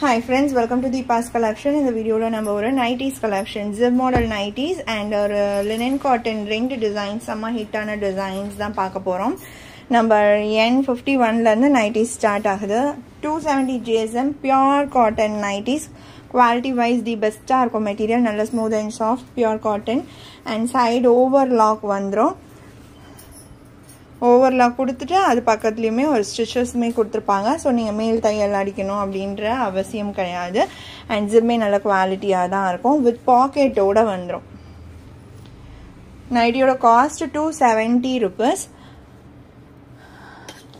Hi friends, welcome to the past collection. In the video la number oru 90s collection, zip model 90s and linen cotton ringed designs, sama hit ana designs dhaan paaka porom. Number N51 la irundhu 90s start agudhu. 270 GSM pure cotton 90s. Quality wise the best ah irukum material, nalla smooth and soft pure cotton and side overlock vandrum. Overlock கொடுத்துட்டு அது பக்கத்துலயுமே ஒரு ஸ்டிச்சஸ்மே கொடுத்துருப்பாங்க. So நீங்கள் மேல் தையல் அடிக்கணும் அப்படின்ற அவசியம் கிடையாது. அண்ட் ஜிப்மே நல்ல குவாலிட்டியாக தான் இருக்கும். வித் பாக்கெட்டோட வந்துடும். நைட்டியோட காஸ்ட் 270 rupees.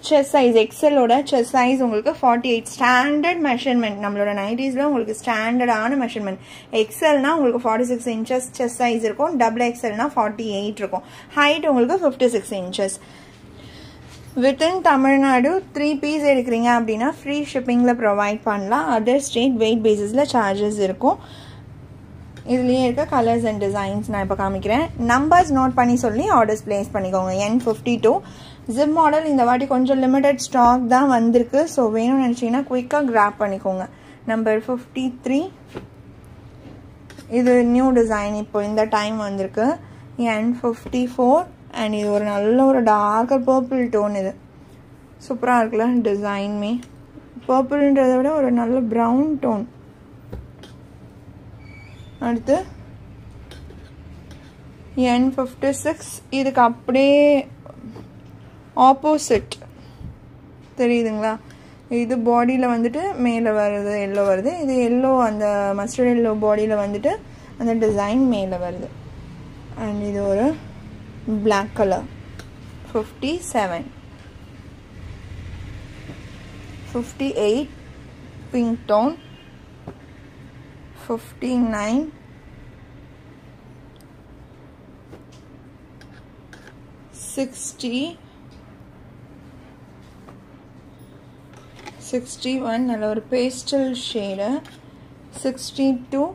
செஸ்ட் சைஸ் எக்ஸலோட செஸ்ட் சைஸ் உங்களுக்கு 48 ஸ்டாண்டர்ட் மெஷர்மெண்ட். நம்மளோட நைட்டிஸில் உங்களுக்கு ஸ்டாண்டர்டான மெஷர்மெண்ட். எக்ஸல்னா உங்களுக்கு 46 inches செஸ்ட் சைஸ் இருக்கும். டபுள் எக்ஸல்னா 48 இருக்கும். ஹைட் உங்களுக்கு 56 inches. வித்தின் தமிழ்நாடு 3 பீஸ் எடுக்கிறீங்க அப்படின்னா ஃப்ரீ ஷிப்பிங்கில் ப்ரொவைட் பண்ணலாம். அதர் ஸ்டேட் வெயிட் பேசிஸில் சார்ஜஸ் இருக்கும். இதுலேயே இருக்க கலர்ஸ் அண்ட் டிசைன்ஸ் நான் இப்போ காமிக்கிறேன். நம்பர்ஸ் நோட் பண்ணி சொல்லி ஆர்டர்ஸ் பிளேஸ் பண்ணிக்கோங்க. N52 ஜிப் மாடல் இந்த வாட்டி கொஞ்சம் லிமிடெட் ஸ்டாக் தான் வந்திருக்கு. ஸோ வேணும்னு நினச்சிங்கன்னா குயிக்காக கிராப் பண்ணிக்கோங்க. நம்பர் 53 இது நியூ டிசைன் இப்போ இந்த டைம் வந்திருக்கு. N54 அண்ட் இது ஒரு நல்ல ஒரு டார்க்கர் பர்பிள் டோன். இது சூப்பராக இருக்குல்ல டிசைன்மே. பர்பிள்ன்றதை விட ஒரு நல்ல ப்ரௌன் டோன். அடுத்து N56 இதுக்கு அப்படியே ஆப்போசிட் தெரியுதுங்களா? இது பாடியில் வந்துட்டு மேலே வருது எல்லோ வருது. இது எல்லோ அந்த மஸ்டர்ட் எல்லோ பாடியில் வந்துட்டு அந்த டிசைன் மேலே வருது. அண்ட் இது ஒரு black color. 57 58 pink tone. 59 60 61 நல்ல ஒரு pastel shade. 62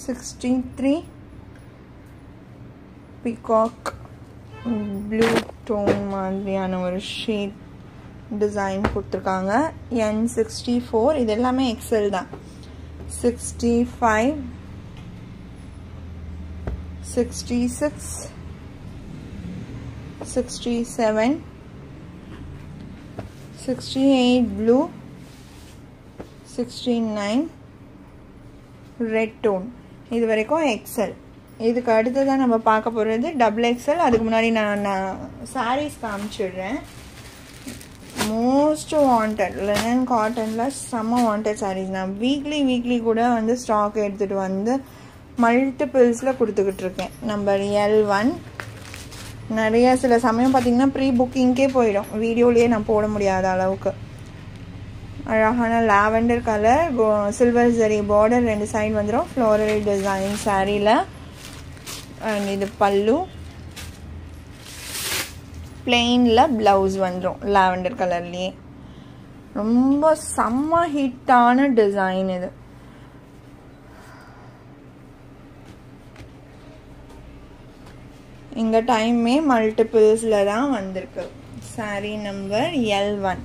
63 peacock blue tone மாதிரியான ஒரு ஷேட் டிசைன் கொடுத்துருக்காங்க. N64 இது எல்லாமே எக்ஸல் தான். 65 66 67 68 ப்ளூ 69 ரெட் டோன். இது வரைக்கும் எக்ஸல். இதுக்கு அடுத்ததான் நம்ம பார்க்க போகிறது டபுள் எக்ஸல். அதுக்கு முன்னாடி நான் சாரீஸ் காமிச்சிடுறேன். மோஸ்ட் வாண்டட் லினன் காட்டனில் செம்ம வாண்டட் சாரீஸ். நான் வீக்லி கூட வந்து ஸ்டாக் எடுத்துகிட்டு வந்து மல்டிபிள்ஸில் கொடுத்துக்கிட்டு இருக்கேன். நம்பர் L1 நிறைய சில சமயம் பார்த்திங்கன்னா ப்ரீ புக்கிங்கே போயிடும். வீடியோலேயே நான் போட முடியாத அளவுக்கு அழகான lavender colour silver zari border 2 side வந்துடும். ஃப்ளோரல் டிசைன் சாரியில். அண்ட் இது பல்லு. பிளெயினில் ப்ளவுஸ் வந்துடும் லாவெண்டர் கலர்லேயே. ரொம்ப செம்ம ஹிட்டான டிசைன் இது. இந்த டைமே மல்டிபிள்ஸில் தான் வந்திருக்கு. சாரி நம்பர் L1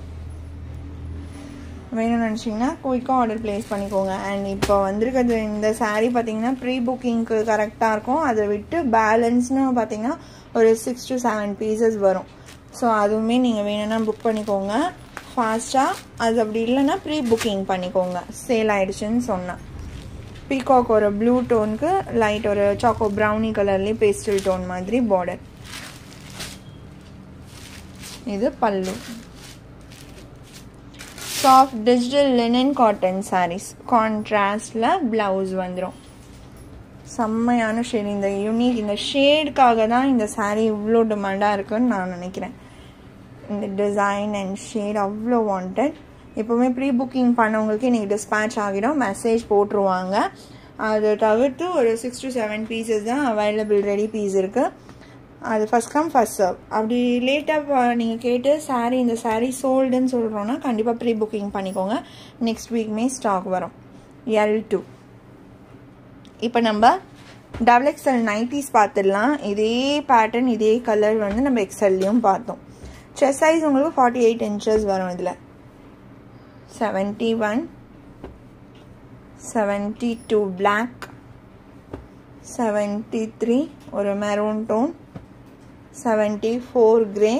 வேணும்னு நினச்சிங்கன்னா குயிக்காக ஆர்டர் ப்ளேஸ் பண்ணிக்கோங்க. அண்ட் இப்போ வந்திருக்கிறது இந்த சாரீ பார்த்தீங்கன்னா ப்ரீ புக்கிங்க்கு கரெக்டாக இருக்கும். அதை விட்டு பேலன்ஸ்னு பார்த்தீங்கன்னா ஒரு 6 to 7 பீசஸ் வரும். ஸோ அதுவுமே நீங்கள் வேணும்னா புக் பண்ணிக்கோங்க ஃபாஸ்ட்டாக. அது அப்படி இல்லைன்னா ப்ரீ புக்கிங் பண்ணிக்கோங்க சேல் ஆகிடுச்சுன்னு சொன்னால். பீகாக் ஒரு ப்ளூ டோனுக்கு லைட் ஒரு சாக்கோ ப்ரௌனி கலர்லேயே பேஸ்டல் டோன் மாதிரி பார்டர். இது pallu. Soft digital linen cotton saris. கான்ட்ராஸ்டில் ப்ளவுஸ் வந்துடும். செம்மையான ஷேட். இந்த யூனிக் இந்த ஷேடுக்காக தான் இந்த சாரீ இவ்வளோ டிமாண்டாக இருக்குன்னு நான் நினைக்கிறேன். இந்த டிசைன் அண்ட் ஷேட் அவ்வளோ வாண்டட். எப்போவுமே ப்ரீ புக்கிங் பண்ணவங்களுக்கு இன்றைக்கி டிஸ்பேச் ஆகிடும். மெசேஜ் போட்டுருவாங்க. அதை தவிர்த்து ஒரு 6 to 7 பீசஸ் தான் அவைலபிள் ரெடி பீஸ் இருக்குது. அது ஃபஸ்ட் கம் ஃபஸ்ட் சர்வ். அப்படி லேட்டாக நீங்கள் கேட்டு சாரீ இந்த சாரீ சோல்டுன்னு சொல்கிறோன்னா கண்டிப்பாக ப்ரீ புக்கிங் பண்ணிக்கோங்க. நெக்ஸ்ட் வீக்மே ஸ்டாக் வரும். L2 இப்போ நம்ம டபுள் எக்ஸல் நைட்டிஸ் பார்த்துடலாம். இதே பேட்டர்ன் இதே கலர் வந்து நம்ம எக்ஸல்லையும் பார்த்தோம். செஸ்ட் சைஸ் உங்களுக்கு 48 inches வரும். இதில் 71, 72 black, 73 ஒரு maroon tone, 74 grey,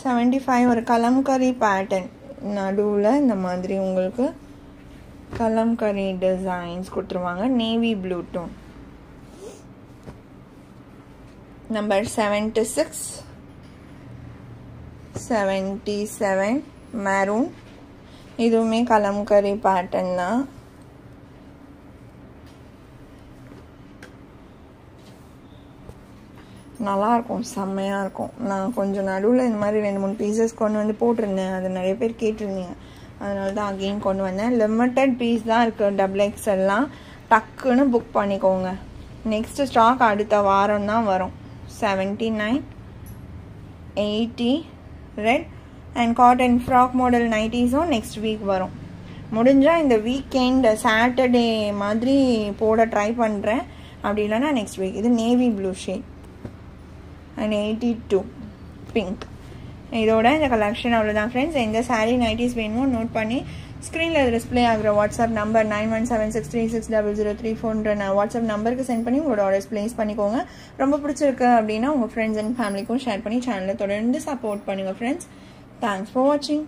75 ஒரு கலம்கரி pattern. நடுவுல இந்த மாதிரி உங்களுக்கு கலம்கரி டிசைன்ஸ் கொடுத்துருவாங்க. Navy blue tone. Number 76, 77 maroon. இதுவுமே கலம்கரி பேட்டர்ன் தான். நல்லா இருக்கும், செம்மையா இருக்கும். நான் கொஞ்சம் நடுவில் இந்த மாதிரி 2-3 பீசஸ் கொண்டு வந்து போட்டிருந்தேன். அது நிறைய பேர் கேட்டிருந்தீங்க, அதனால தான் அகெயின் கொண்டு வந்தேன். லிமிட்டட் பீஸ் தான் இருக்குது. XXL எல்லாம் டக்குன்னு புக் பண்ணிக்கோங்க. நெக்ஸ்ட் ஸ்டாக் அடுத்த வாரம் தான் வரும். 79, 80 red and cotton frock model நைட்டிஸும் நெக்ஸ்ட் வீக் வரும். முடிஞ்சால் இந்த வீக்கெண்ட் சாட்டர்டே மாதிரி போட ட்ரை பண்ணுறேன். அப்படி இல்லைன்னா நெக்ஸ்ட் வீக். இது navy blue shade and 82 pink. இதோட இந்த கலெக்ஷன் அவ்வளோதான் ஃப்ரெண்ட்ஸ். எந்த சாரீ நைட்டிஸ் வேணுமோ நோட் பண்ணி ஸ்க்ரீனில் டிஸ்பிளே ஆகிற வாட்ஸ்அப் நம்பர் 9176360034 வாட்ஸ்அப் நம்பருக்கு சென்ட் பண்ணி உங்களோட ஆர்டர்ஸ் பிளேஸ் பண்ணிக்கோங்க. ரொம்ப பிடிச்சிருக்கு அப்படின்னா உங்கள் ஃப்ரெண்ட்ஸ் அண்ட் ஃபேமிலிக்கும் ஷேர் பண்ணி சேனலை தொடர்ந்து சப்போர்ட் பண்ணுங்கள் ஃப்ரெண்ட்ஸ். தேங்க்ஸ் ஃபார் வாட்சிங்.